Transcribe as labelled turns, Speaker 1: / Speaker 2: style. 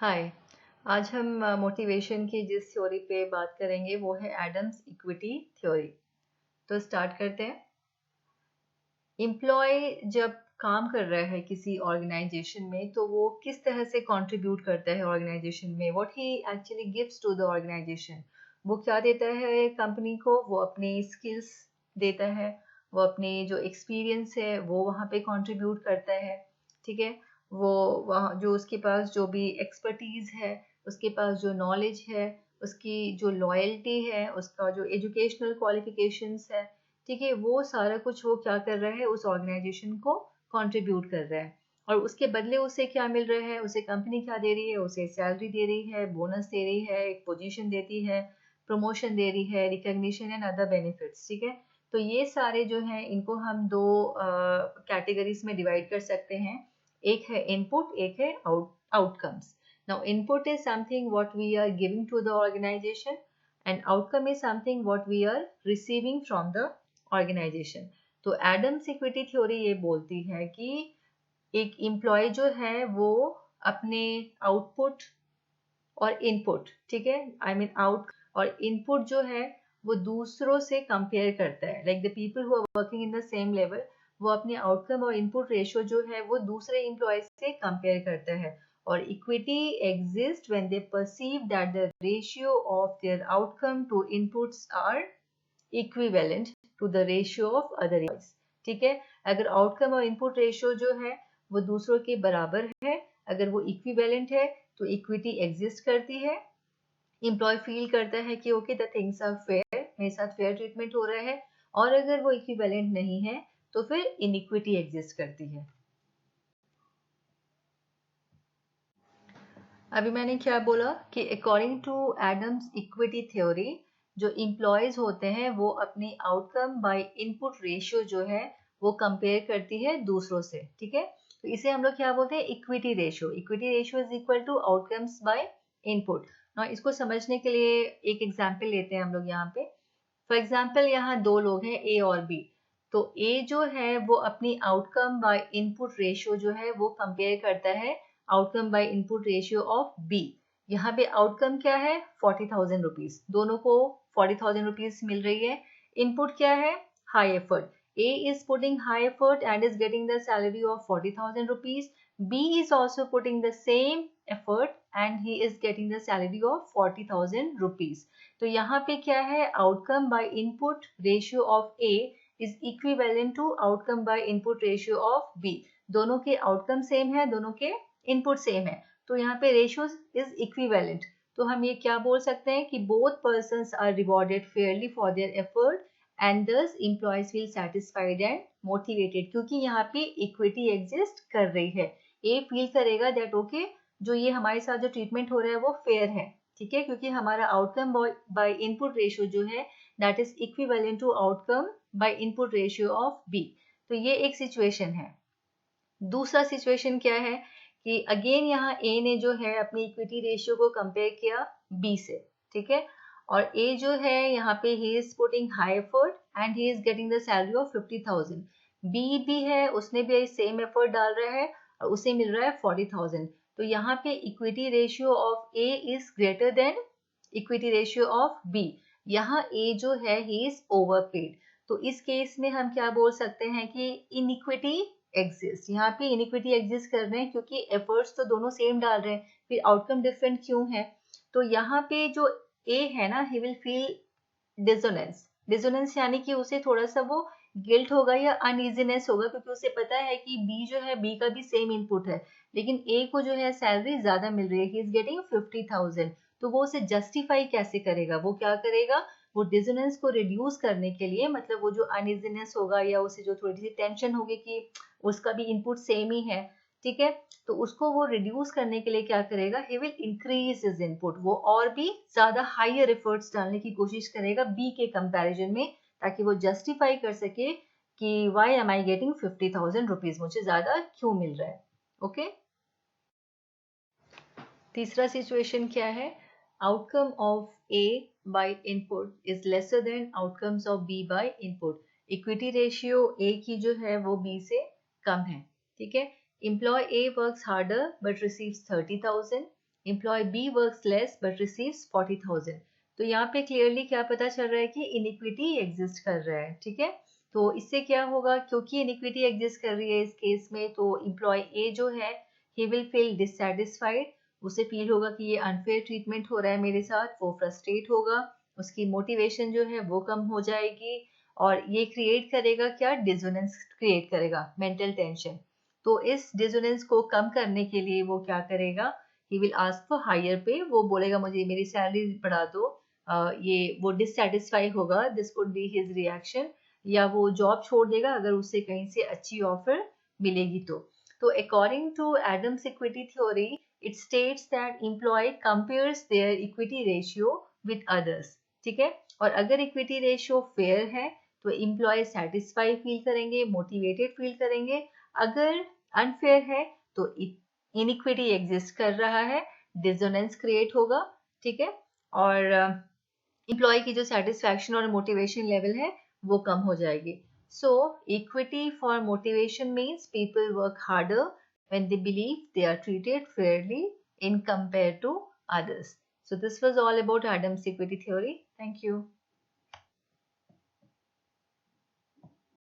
Speaker 1: हाय। आज हम मोटिवेशन की जिस थ्योरी पे बात करेंगे वो है एडम्स इक्विटी थ्योरी। तो स्टार्ट करते हैं। एम्प्लॉय जब काम कर रहा है किसी ऑर्गेनाइजेशन में तो वो किस तरह से कंट्रीब्यूट करता है ऑर्गेनाइजेशन में, what he actually gives to the organisation. वो क्या देता है कंपनी को? वो अपनी स्किल्स देता है, वो अपनी जो एक्सपीरियंस है वो वहाँ पे कंट्रीब्यूट करता है। ठीक है। वो वहाँ जो उसके पास जो भी एक्सपर्टीज है, उसके पास जो नॉलेज है, उसकी जो लॉयल्टी है, उसका जो एजुकेशनल क्वालिफिकेशंस है, ठीक है, वो सारा कुछ वो क्या कर रहा है, उस ऑर्गेनाइजेशन को कंट्रीब्यूट कर रहा है। और उसके बदले उसे क्या मिल रहा है? उसे कंपनी क्या दे रही है? उसे सैलरी दे रही है, बोनस दे रही है, एक पोजीशन देती है, प्रमोशन दे रही है, रिकग्निशन एंड अदर बेनिफिट्स। ठीक है। तो ये सारे जो हैं इनको हम दो कैटेगरीज में डिवाइड कर सकते हैं। एक है इनपुट, एक है outcomes. Now input is something what we are giving to the organisation and outcome is something what we are receiving from the organization। तो एडम्स इक्विटी थ्योरी ये बोलती है कि एक एम्प्लॉय जो है वो अपने आउटपुट और इनपुट, ठीक है, आई मीन आउट और इनपुट जो है वो दूसरों से कंपेयर करता है। Like the people who are working in the same level, वो अपने आउटकम और इनपुट रेशियो जो है वो दूसरे एम्प्लॉय से कंपेयर करता है। और equity exist when they perceive that the ratio of their outcome to inputs are equivalent to the ratio of other employees. ठीक है। अगर आउटकम और इनपुट रेशियो जो है वो दूसरों के बराबर है, अगर वो इक्विवेलेंट है तो इक्विटी एग्जिस्ट करती है। एम्प्लॉय फील करता है कि okay the things are fair, मेरे साथ फेयर ट्रीटमेंट हो रहा है। और अगर वो इक्विवेलेंट नहीं है तो फिर इनइक्विटी एग्जिस्ट करती है। अभी मैंने क्या बोला कि according to Adams equity theory जो इम्प्लॉयज होते हैं वो अपनी आउटकम बाय इनपुट रेशियो जो है वो कंपेयर करती है दूसरों से। ठीक है। तो इसे हम लोग क्या बोलते हैं? Equity ratio. Equity ratio is equal to outcomes by input. ना इसको समझने के लिए एक एग्जाम्पल लेते हैं हम लोग यहाँ पे। फॉर एग्जाम्पल यहाँ दो लोग हैं, ए और बी। तो ए जो है वो अपनी आउटकम बाय इनपुट रेशियो जो है वो कंपेयर करता है outcome by input ratio of B. यहाँ पे आउटकम क्या है? 40,000 रुपीज। दोनों को 40,000 रुपीज मिल रही है। इनपुट क्या है? High effort. A is putting high effort and is getting the salary of 40,000 rupees. B is also putting the same effort and he is getting the salary of 40,000 rupees. तो यहाँ पे क्या है? Outcome by input ratio of A is equivalent to outcome by input ratio of B। दोनों के outcome same है, दोनों के इनपुट सेम है, तो यहाँ पे रेशियो इज इक्विवेलेंट। तो हम ये क्या बोल सकते हैं कि both persons are rewarded fairly for their effort and this employees feel satisfied and motivated, क्योंकि यहाँ पे इक्विटी एग्जिस्ट कर रही है। ए फील करेगा दैट ओके जो ये हमारे साथ जो ट्रीटमेंट हो रहा है वो फेयर है। ठीक है, क्योंकि हमारा आउटकम बाय इनपुट रेशियो जो है that is equivalent to outcome by input ratio of B. तो ये एक सिचुएशन है। दूसरा सिचुएशन क्या है कि अगेन यहाँ ए ने जो है अपनी इक्विटी रेशियो को कंपेयर किया बी से। ठीक है। और ए जो है यहाँ पे he is putting high effort and he is getting the salary of 50,000। B भी है, उसने भी सेम एफर्ट डाल रहा है और उसे मिल रहा है 40,000। तो यहाँ पे equity ratio of A is greater than equity ratio of B. यहाँ ए जो है ही इज ओवरपेड। तो इस केस में हम क्या बोल सकते हैं कि इनइक्विटी एग्जिस्ट। यहाँ पे इनइक्विटी एग्जिस्ट कर रहे हैं क्योंकि एफर्ट्स तो दोनों सेम डाल रहे हैं, फिर आउटकम डिफरेंट क्यों है? तो यहाँ पे जो ए है ना, he will feel dissonance. Dissonance यानी कि उसे थोड़ा सा वो गिल्ट होगा या अनइजीनेस होगा, क्योंकि उसे पता है कि बी जो है, बी का भी सेम इनपुट है, लेकिन ए को जो है सैलरी ज्यादा मिल रही है, ही इज गेटिंग 50,000। तो वो उसे जस्टिफाई कैसे करेगा? वो क्या करेगा? वो डिसोनेंस को रिड्यूस करने के लिए, मतलब वो जो अनइजीनेस होगा या उसे जो थोड़ी सी टेंशन होगी कि उसका भी इनपुट सेम ही है, ठीक है, तो उसको वो रिड्यूस करने के लिए क्या करेगा? He will increase his input. वो और भी ज्यादा हायर एफर्ट्स डालने की कोशिश करेगा बी के कंपैरिजन में, ताकि वो जस्टिफाई कर सके कि why am I getting 50,000 rupees, मुझे ज्यादा क्यों मिल रहा है। ओके। तीसरा सिचुएशन क्या है? Outcome of A by input is lesser than outcomes of B by input. Equity ratio A की जो है वो बी से कम है। ठीक है। Employee A works harder but receives 30,000 employee B works less but receives 40,000। तो यहाँ पे क्लियरली क्या पता चल रहा है कि इनइक्विटी एग्जिस्ट कर रहा है, ठीक है। तो इससे क्या होगा, क्योंकि इनइक्विटी एग्जिस्ट कर रही है इस केस में, तो एम्प्लॉय ए जो है ही विल फील डिससेटिस्फाइड, उसे फील होगा कि ये अनफेयर ट्रीटमेंट हो रहा है मेरे साथ, वो फ्रस्ट्रेट होगा, उसकी मोटिवेशन जो है वो कम हो जाएगी, और ये क्रिएट करेगा क्या, डिसोनेंस क्रिएट करेगा, मेंटल टेंशन। तो इस डिसोनेंस को कम करने के लिए वो क्या करेगा, he will ask for higher pay, वो बोलेगा मुझे मेरी सैलरी बढ़ा दो, ये वो डिससेटिस्फाई होगा, this could be his reaction, या वो जॉब छोड़ देगा अगर उसे कहीं से अच्छी ऑफर मिलेगी तो according to Adams equity theory, it states that employee compares their equity ratio with others, ठीक है। और अगर इक्विटी रेशियो फेयर है तो एम्प्लॉय सेटिस्फाई फील करेंगे, मोटिवेटेड फील करेंगे। अगर अनफेयर है तो इनइक्विटी एग्जिस्ट कर रहा है, डिसोनेंस क्रिएट होगा, ठीक है, और एम्प्लॉय की जो सेटिस्फैक्शन और मोटिवेशन लेवल है वो कम हो जाएगी। So equity for motivation means people work harder when they believe they are treated fairly in compared to others. So this was all about Adams equity theory. Thank you.